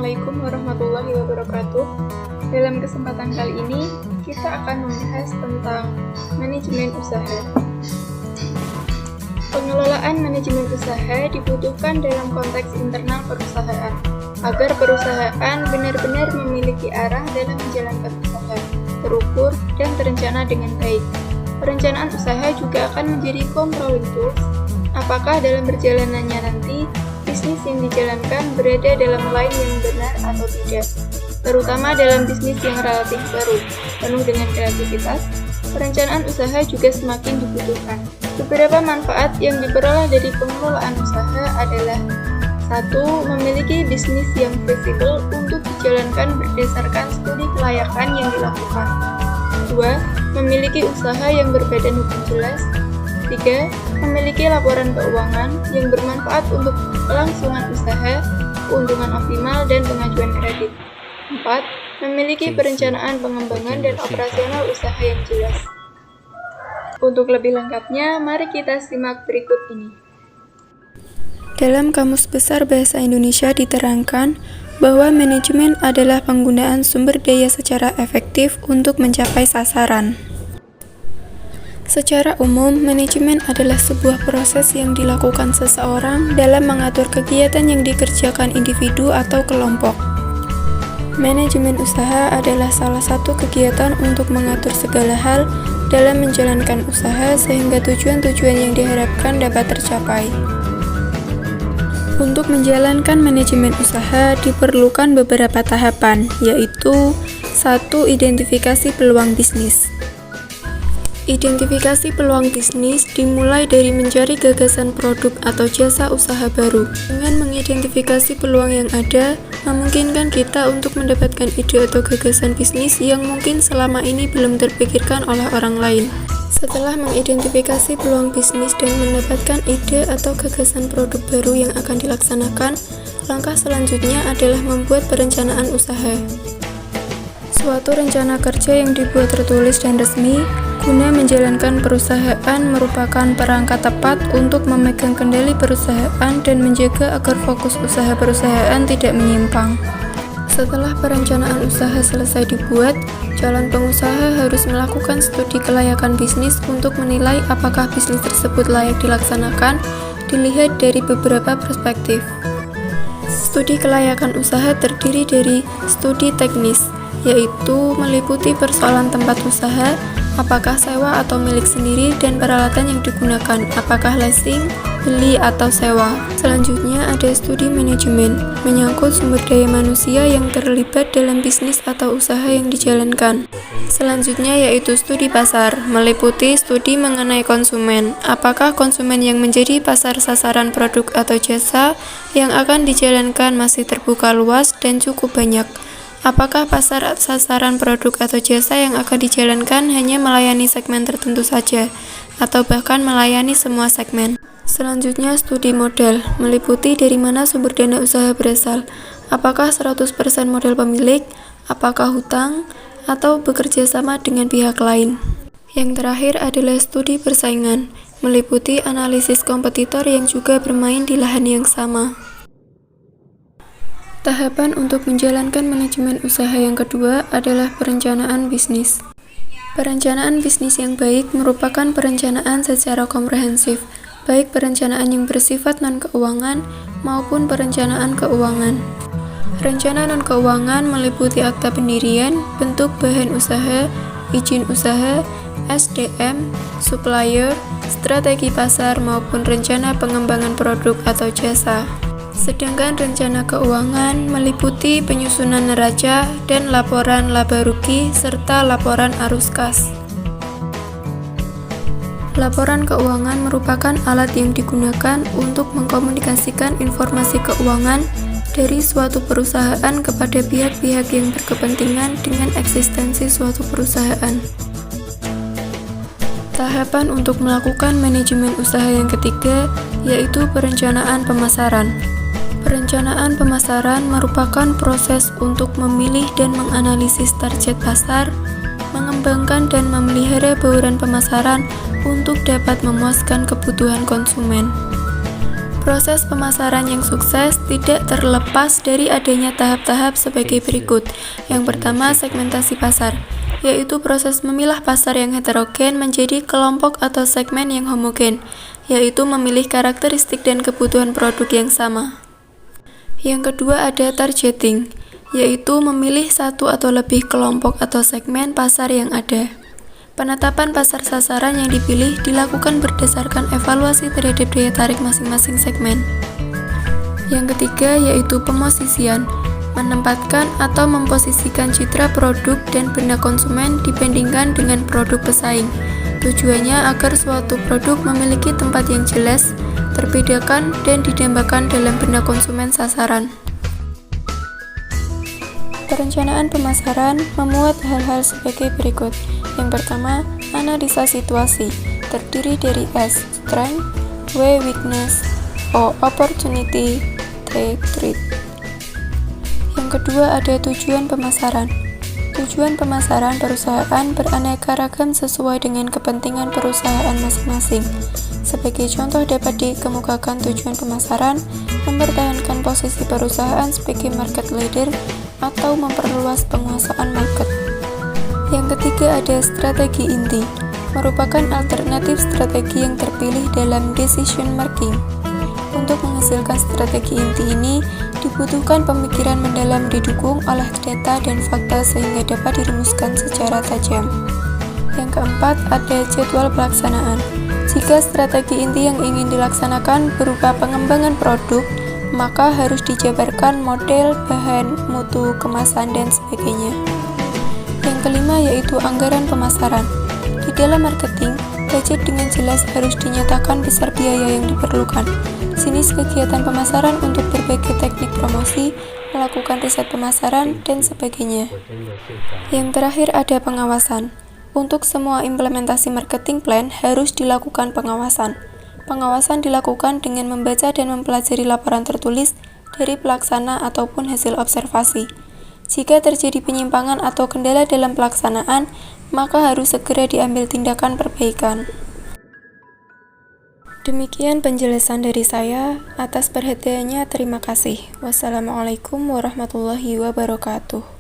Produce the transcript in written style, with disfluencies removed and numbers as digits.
Assalamualaikum warahmatullahi wabarakatuh. Dalam kesempatan kali ini, kita akan membahas tentang manajemen usaha. Pengelolaan manajemen usaha dibutuhkan dalam konteks internal perusahaan, agar perusahaan benar-benar memiliki arah dalam menjalankan usaha, terukur dan terencana dengan baik. Perencanaan usaha juga akan menjadi controlling tools, apakah dalam perjalanannya nanti bisnis yang dijalankan berada dalam line yang benar atau tidak. Terutama dalam bisnis yang relatif baru, penuh dengan kreativitas, perencanaan usaha juga semakin dibutuhkan. Beberapa manfaat yang diperoleh dari pengelolaan usaha adalah: 1. Memiliki bisnis yang visible untuk dijalankan berdasarkan studi kelayakan yang dilakukan. 2. Memiliki usaha yang berbadan hukum jelas. 3. Memiliki laporan keuangan yang bermanfaat untuk kelangsungan usaha, keuntungan optimal, dan pengajuan kredit. 4. Memiliki perencanaan pengembangan dan operasional usaha yang jelas. Untuk lebih lengkapnya, mari kita simak berikut ini. Dalam Kamus Besar Bahasa Indonesia diterangkan bahwa manajemen adalah penggunaan sumber daya secara efektif untuk mencapai sasaran. Secara umum, manajemen adalah sebuah proses yang dilakukan seseorang dalam mengatur kegiatan yang dikerjakan individu atau kelompok. Manajemen usaha adalah salah satu kegiatan untuk mengatur segala hal dalam menjalankan usaha sehingga tujuan-tujuan yang diharapkan dapat tercapai. Untuk menjalankan manajemen usaha diperlukan beberapa tahapan, yaitu 1. Identifikasi peluang bisnis. Identifikasi peluang bisnis dimulai dari mencari gagasan produk atau jasa usaha baru. Dengan mengidentifikasi peluang yang ada, memungkinkan kita untuk mendapatkan ide atau gagasan bisnis yang mungkin selama ini belum terpikirkan oleh orang lain. Setelah mengidentifikasi peluang bisnis dan mendapatkan ide atau gagasan produk baru yang akan dilaksanakan, langkah selanjutnya adalah membuat perencanaan usaha. Suatu rencana kerja yang dibuat tertulis dan resmi guna menjalankan perusahaan merupakan perangkat tepat untuk memegang kendali perusahaan dan menjaga agar fokus usaha perusahaan tidak menyimpang. Setelah perencanaan usaha selesai dibuat, calon pengusaha harus melakukan studi kelayakan bisnis untuk menilai apakah bisnis tersebut layak dilaksanakan, dilihat dari beberapa perspektif. Studi kelayakan usaha terdiri dari studi teknis, yaitu meliputi persoalan tempat usaha, apakah sewa atau milik sendiri, dan peralatan yang digunakan, apakah leasing, beli, atau sewa. Selanjutnya ada studi manajemen, menyangkut sumber daya manusia yang terlibat dalam bisnis atau usaha yang dijalankan. Selanjutnya yaitu studi pasar, meliputi studi mengenai konsumen, apakah konsumen yang menjadi pasar sasaran produk atau jasa yang akan dijalankan masih terbuka luas dan cukup banyak. Apakah pasar sasaran produk atau jasa yang akan dijalankan hanya melayani segmen tertentu saja, atau bahkan melayani semua segmen? Selanjutnya, studi modal, meliputi dari mana sumber dana usaha berasal, apakah 100% modal pemilik, apakah hutang, atau bekerja sama dengan pihak lain. Yang terakhir adalah studi persaingan, meliputi analisis kompetitor yang juga bermain di lahan yang sama. Tahapan untuk menjalankan manajemen usaha yang kedua adalah perencanaan bisnis. Perencanaan bisnis yang baik merupakan perencanaan secara komprehensif, baik perencanaan yang bersifat non-keuangan maupun perencanaan keuangan. Rencana non-keuangan meliputi akta pendirian, bentuk bahan usaha, izin usaha, SDM, supplier, strategi pasar maupun rencana pengembangan produk atau jasa. Sedangkan rencana keuangan meliputi penyusunan neraca dan laporan laba rugi serta laporan arus kas. Laporan keuangan merupakan alat yang digunakan untuk mengkomunikasikan informasi keuangan dari suatu perusahaan kepada pihak-pihak yang berkepentingan dengan eksistensi suatu perusahaan. Tahapan untuk melakukan manajemen usaha yang ketiga yaitu perencanaan pemasaran. Perencanaan pemasaran merupakan proses untuk memilih dan menganalisis target pasar, mengembangkan dan memelihara bauran pemasaran untuk dapat memuaskan kebutuhan konsumen. Proses pemasaran yang sukses tidak terlepas dari adanya tahap-tahap sebagai berikut. Yang pertama, segmentasi pasar, yaitu proses memilah pasar yang heterogen menjadi kelompok atau segmen yang homogen, yaitu memilih karakteristik dan kebutuhan produk yang sama. Yang kedua ada targeting, yaitu memilih satu atau lebih kelompok atau segmen pasar yang ada. Penetapan pasar sasaran yang dipilih dilakukan berdasarkan evaluasi terhadap daya tarik masing-masing segmen. Yang ketiga yaitu pemosisian, menempatkan atau memposisikan citra produk dan benda konsumen dibandingkan dengan produk pesaing. Tujuannya agar suatu produk memiliki tempat yang jelas, terbedakan, dan didambakan dalam benda konsumen sasaran. Perencanaan pemasaran memuat hal-hal sebagai berikut. Yang pertama, analisa situasi, terdiri dari S, strength, W, weakness, O, opportunity, T, threat. Yang kedua ada tujuan pemasaran. Tujuan pemasaran perusahaan beraneka ragam sesuai dengan kepentingan perusahaan masing-masing. Sebagai contoh dapat dikemukakan tujuan pemasaran, mempertahankan posisi perusahaan sebagai market leader atau memperluas penguasaan market. Yang ketiga ada strategi inti, merupakan alternatif strategi yang terpilih dalam decision making. Untuk menghasilkan strategi inti ini, dibutuhkan pemikiran mendalam didukung oleh data dan fakta sehingga dapat dirumuskan secara tajam. Yang keempat ada jadwal pelaksanaan. Jika strategi inti yang ingin dilaksanakan berupa pengembangan produk, maka harus dijabarkan model, bahan, mutu, kemasan, dan sebagainya. Yang kelima yaitu anggaran pemasaran. Di dalam marketing, budget dengan jelas harus dinyatakan besar biaya yang diperlukan. Jenis kegiatan pemasaran untuk berbagai teknik promosi, melakukan riset pemasaran, dan sebagainya. Yang terakhir ada pengawasan. Untuk semua implementasi marketing plan harus dilakukan pengawasan. Pengawasan dilakukan dengan membaca dan mempelajari laporan tertulis dari pelaksana ataupun hasil observasi. Jika terjadi penyimpangan atau kendala dalam pelaksanaan, maka harus segera diambil tindakan perbaikan. Demikian penjelasan dari saya. Atas perhatiannya terima kasih. Wassalamualaikum warahmatullahi wabarakatuh.